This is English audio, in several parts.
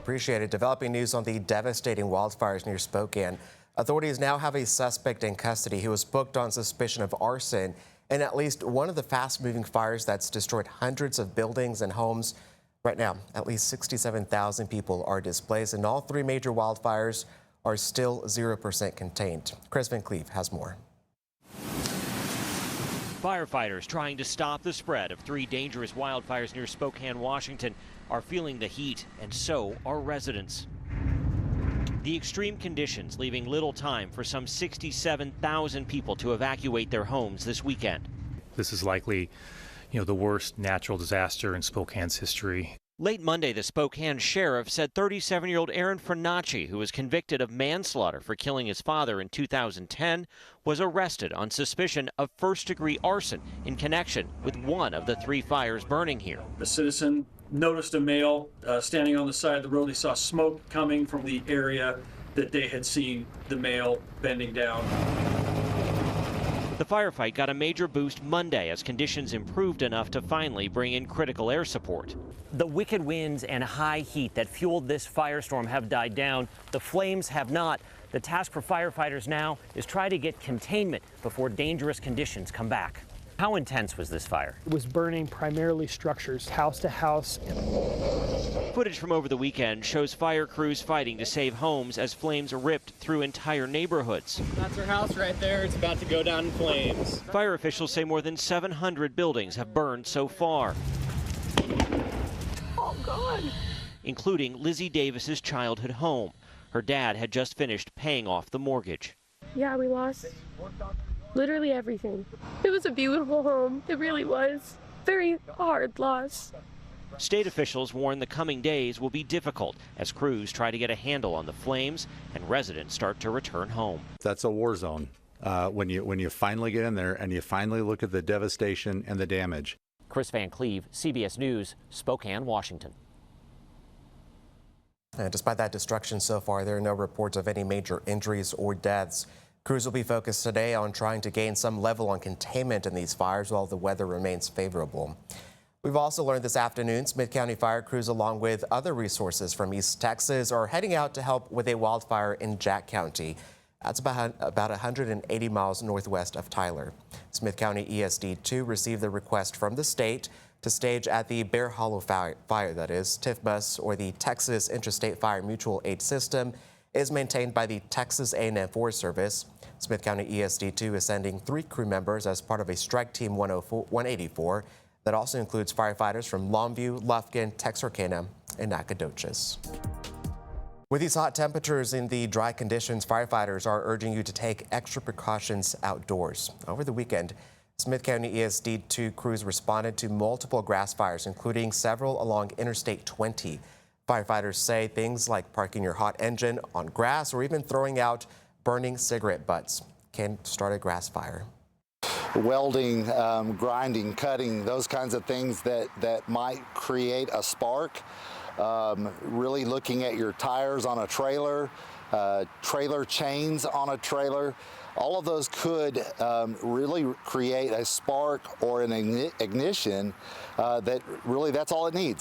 Appreciate it. Developing news on the devastating wildfires near Spokane. Authorities now have a suspect in custody who was booked on suspicion of arson in at least one of the fast-moving fires that's destroyed hundreds of buildings and homes. Right now, at least 67,000 people are displaced, and all three major wildfires are still 0% contained. Chris Van Cleve has more. Firefighters trying to stop the spread of three dangerous wildfires near Spokane, Washington, are feeling the heat, and so are residents. The extreme conditions leaving little time for some 67,000 people to evacuate their homes this weekend. This is likely, the worst natural disaster in Spokane's history. Late Monday, the Spokane sheriff said 37-year-old Aaron Fernacci, who was convicted of manslaughter for killing his father in 2010, was arrested on suspicion of first-degree arson in connection with one of the three fires burning here. A citizen noticed a male standing on the side of the road. They saw smoke coming from the area that they had seen the male bending down. The firefight got a major boost Monday as conditions improved enough to finally bring in critical air support. The wicked winds and high heat that fueled this firestorm have died down. The flames have not. The task for firefighters now is try to get containment before dangerous conditions come back. How intense was this fire? It was burning primarily structures, house to house. Footage from over the weekend shows fire crews fighting to save homes as flames ripped through entire neighborhoods. That's our house right there. It's about to go down in flames. Fire officials say more than 700 buildings have burned so far. Oh, God. Including Lizzie Davis's childhood home. Her dad had just finished paying off the mortgage. Yeah, we lost literally everything. It was a beautiful home. It really was. Very hard loss. State officials warn the coming days will be difficult as crews try to get a handle on the flames and residents start to return home. That's a war zone when you finally get in there and you finally look at the devastation and the damage. Chris Van Cleve, CBS News, Spokane, Washington. And despite that destruction so far, there are no reports of any major injuries or deaths. Crews will be focused today on trying to gain some level of containment in these fires while the weather remains favorable. We've also learned this afternoon Smith County fire crews, along with other resources from East Texas, are heading out to help with a wildfire in Jack County. That's about 180 miles northwest of Tyler. Smith County ESD2 received the request from the state to stage at the Bear Hollow fire, that is. TIFMUS, or the Texas Interstate Fire Mutual Aid System, is maintained by the Texas A&M Forest Service. Smith County ESD2 is sending 3 crew members as part of a strike team 184 that also includes firefighters from Longview, Lufkin, Texarkana, and Nacogdoches. With these hot temperatures and the dry conditions, firefighters are urging you to take extra precautions outdoors. Over the weekend, Smith County ESD2 crews responded to multiple grass fires, including several along Interstate 20. Firefighters say things like parking your hot engine on grass or even throwing out burning cigarette butts can start a grass fire. Welding, grinding, cutting, those kinds of things that might create a spark. Really looking at your tires on a trailer, trailer chains on a trailer. All of those could really create a spark or an ignition that's all it needs.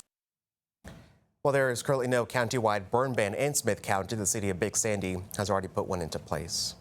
Well, there is currently no countywide burn ban in Smith County. The city of Big Sandy has already put one into place.